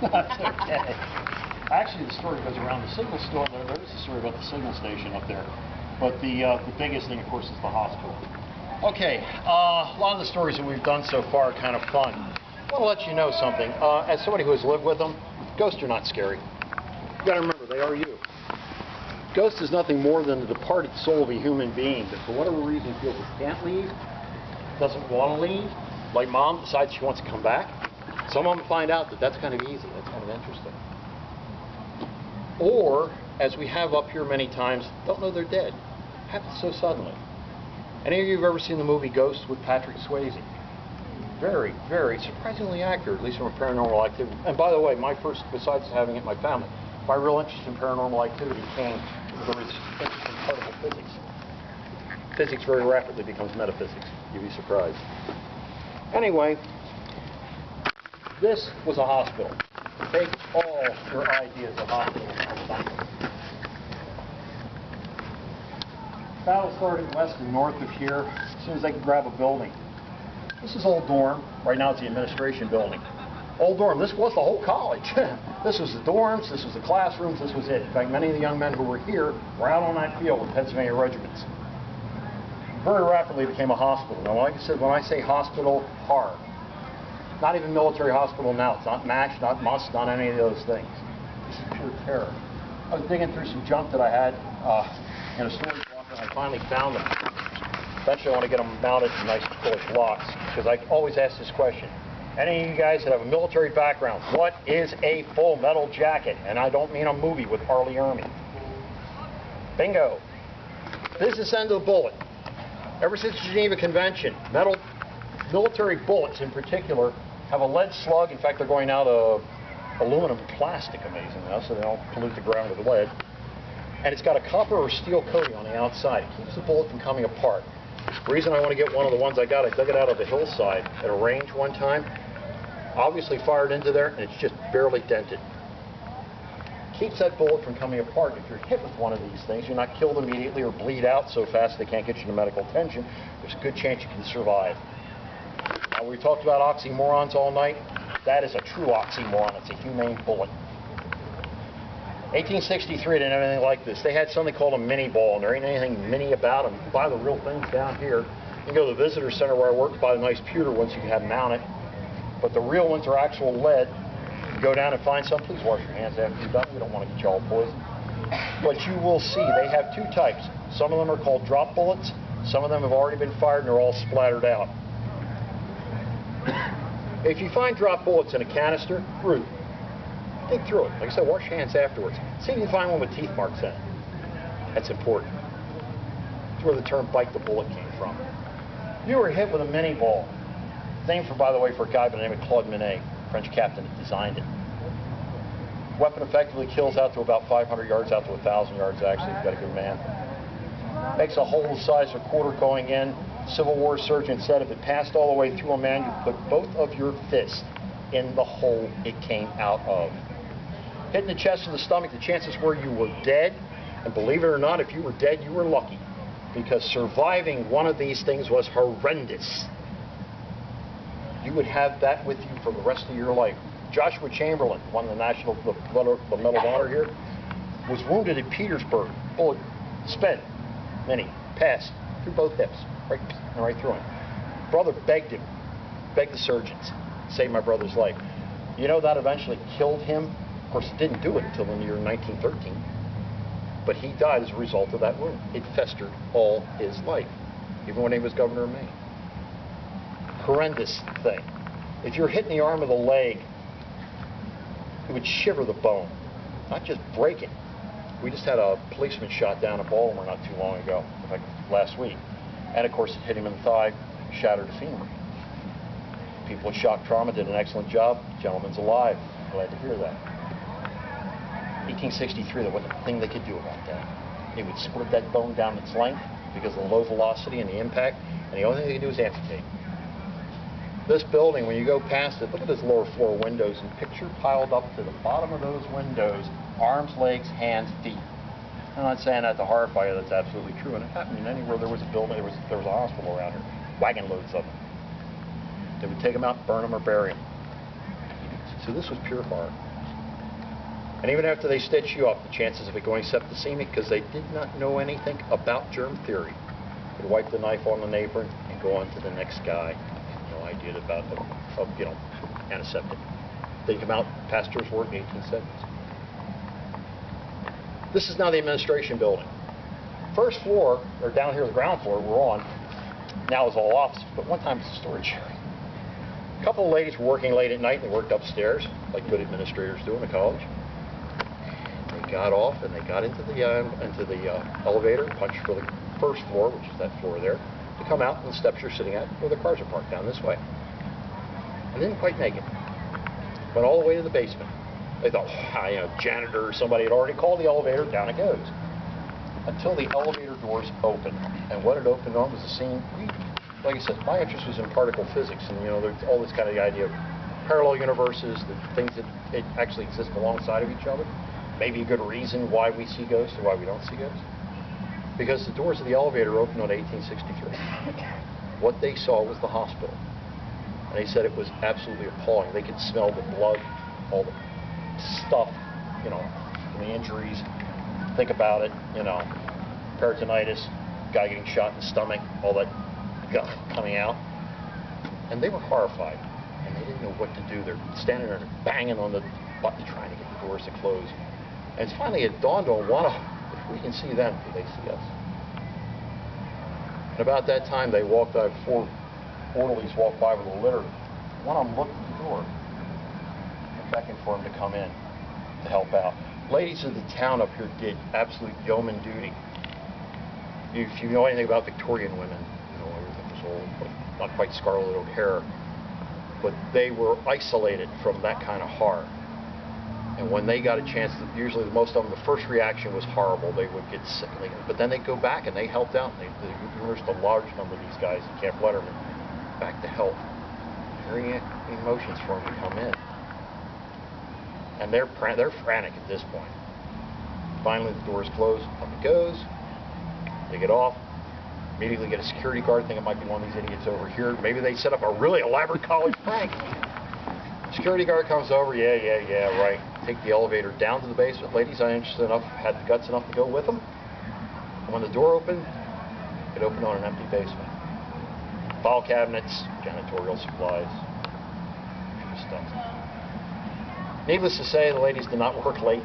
That's okay. Actually, the story goes around the signal store. There is a story about the signal station up there. But the biggest thing, of course, is the hospital. Okay, a lot of the stories that we've done so far are kind of fun. I want to let you know something. As somebody who has lived with them, ghosts are not scary. You got to remember, they are you. Ghost is nothing more than the departed soul of a human being that for whatever reason feels it can't leave, doesn't want to leave. Like Mom decides she wants to come back. Some of them find out that that's kind of easy, that's kind of interesting. Or, as we have up here many times, don't know they're dead. Happens so suddenly. Any of you have ever seen the movie Ghost with Patrick Swayze? Very, very surprisingly accurate, at least from a paranormal activity. And by the way, my first, besides having it in my family, my real interest in paranormal activity came from the interest in particle physics. Physics very rapidly becomes metaphysics. You'd be surprised. Anyway, this was a hospital. Take all your ideas of hospitals and something. Battle started west and north of here as soon as they could grab a building. This is Old Dorm. Right now it's the administration building. Old Dorm, this was the whole college. This was the dorms, this was the classrooms, this was it. In fact, many of the young men who were here were out on that field with Pennsylvania regiments. Very rapidly became a hospital. Now, like I said, when I say hospital, hard. Not even military hospital now. It's not MASH, not MUST, not any of those things. This is pure terror. I was digging through some junk that I had in a storage locker, and I finally found them. Eventually, I want to get them mounted in nice Polish locks, because I always ask this question. Any of you guys that have a military background, what is a full metal jacket? And I don't mean a movie with Harley Ermey. Bingo. Business end of the bullet. Ever since the Geneva Convention, military bullets in particular have a lead slug. In fact, they're going out of aluminum plastic, amazingly enough, so they don't pollute the ground with lead. And it's got a copper or steel coating on the outside. It keeps the bullet from coming apart. The reason I want to get one of the ones I got, I dug it out of the hillside at a range one time. Obviously fired into there, and it's just barely dented. Keeps that bullet from coming apart. If you're hit with one of these things, you're not killed immediately or bleed out so fast they can't get you to medical attention. There's a good chance you can survive. Now, we talked about oxymorons all night. That is a true oxymoron. It's a humane bullet. 1863, they didn't have anything like this. They had something called a mini ball, and there ain't anything mini about them. You can buy the real things down here. You can go to the visitor center where I work, buy the nice pewter ones you can have mounted. But the real ones are actual lead. You go down and find some. Please wash your hands after you're done. We don't want to get you all poisoned. But you will see they have two types. Some of them are called drop bullets. Some of them have already been fired and they're all splattered out. If you find drop bullets in a canister, root. Dig through it. Like I said, wash your hands afterwards. See if you can find one with teeth marks in it. That's important. That's where the term bite the bullet came from. You were hit with a mini ball. Named for, by the way, for a guy by the name of Claude Monet, French captain that designed it. Weapon effectively kills out to about 500 yards, out to 1,000 yards actually, if you've got a good man. Makes a hole the size of a quarter going in. Civil War surgeon said if it passed all the way through a man, you put both of your fists in the hole it came out of. Hit in the chest or the stomach, the chances were you were dead. And believe it or not, if you were dead, you were lucky. Because surviving one of these things was horrendous. You would have that with you for the rest of your life. Joshua Chamberlain, won the Medal of Honor here, was wounded at Petersburg. Bullet sped, mini, passed through both hips, right through him. Brother begged the surgeons, save my brother's life. You know that eventually killed him. Of course, it didn't do it until in the year 1913. But he died as a result of that wound. It festered all his life, even when he was governor of Maine. Horrendous thing. If you're hit in the arm or the leg, it would shiver the bone, not just break it. We just had a policeman shot down at Baltimore not too long ago, in fact, last week. And of course, it hit him in the thigh, shattered a femur. People with shock trauma did an excellent job. Gentleman's alive. Glad to hear that. 1863, there wasn't a thing they could do about that. They would split that bone down its length because of the low velocity and the impact, and the only thing they could do is amputate. This building, when you go past it, look at those lower floor windows and picture piled up to the bottom of those windows, arms, legs, hands, feet. I'm not saying that to horrify you, that's absolutely true, and it happened anywhere there was a building, there was a hospital around here, wagon loads of them. They would take them out, burn them, or bury them. So this was pure horror. And even after they stitch you up, the chances of it going septicemic, because they did not know anything about germ theory, would wipe the knife on the apron and go on to the next guy. No idea about antiseptic. They come out, Pasteur's word, 1870s. This is now the administration building. First floor, or down here, the ground floor we're on, now is all offices, but one time it was a storage area. A couple of ladies were working late at night, and they worked upstairs, like good administrators do in a college. They got off, and they got into the elevator, punched for the first floor, which is that floor there, to come out, and the steps you're sitting at, where the cars are parked down this way. And didn't quite make it. Went all the way to the basement. They thought, janitor or somebody had already called the elevator, down it goes. Until the elevator doors opened. And what it opened on was a scene, like I said, my interest was in particle physics, and there's all this kind of idea of parallel universes, the things that actually exist alongside of each other. Maybe a good reason why we see ghosts or why we don't see ghosts. Because the doors of the elevator opened on 1863. What they saw was the hospital. And they said it was absolutely appalling. They could smell the blood, all the stuff, from the injuries. Think about it, peritonitis, guy getting shot in the stomach, all that guff coming out. And they were horrified. And they didn't know what to do. They're standing there banging on the button trying to get the doors to close. And it's finally it dawned on one of them, if we can see them, do they see us? And about that time, they walked by, 4 orderlies walked by with a litter. One of them looked at the door and beckoned for him to come in to help out. Ladies of the town up here did absolute yeoman duty. If you know anything about Victorian women, everything was old, but not quite Scarlet O'Hara. But they were isolated from that kind of horror. And when they got a chance, usually most of them, the first reaction was horrible. They would get sick, but then they'd go back and they helped out. They nursed a large number of these guys in Camp Letterman back to help. Very emotions for them to come in. And they're frantic at this point. Finally, the doors close, up it goes. They get off, immediately get a security guard, think it might be one of these idiots over here. Maybe they set up a really elaborate college prank. Security guard comes over, yeah, right. Take the elevator down to the basement. Ladies, I'm interested enough, had the guts enough to go with them. And when the door opened, it opened on an empty basement. File cabinets, janitorial supplies, stuff. Needless to say, the ladies did not work late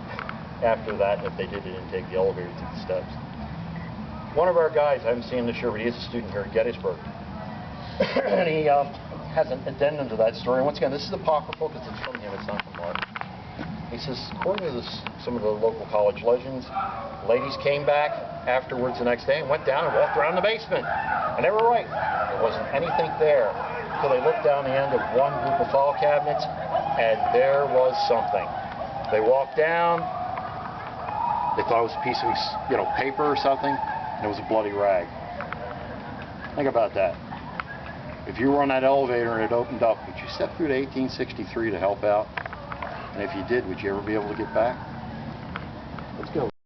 after that. If they did, they didn't take the elevator to the steps. One of our guys, I haven't seen him this year, but he is a student here at Gettysburg. And he has an addendum to that story. And once again, this is apocryphal because it's from him, it's not from Mark. He says, according to some of the local college legends, ladies came back afterwards the next day and went down and walked around the basement. And they were right. There wasn't anything there until they looked down the end of one group of file cabinets, and there was something. They walked down. They thought it was a piece of paper or something, and it was a bloody rag. Think about that. If you were on that elevator and it opened up, would you step through to 1863 to help out? And if you did, would you ever be able to get back? Let's go.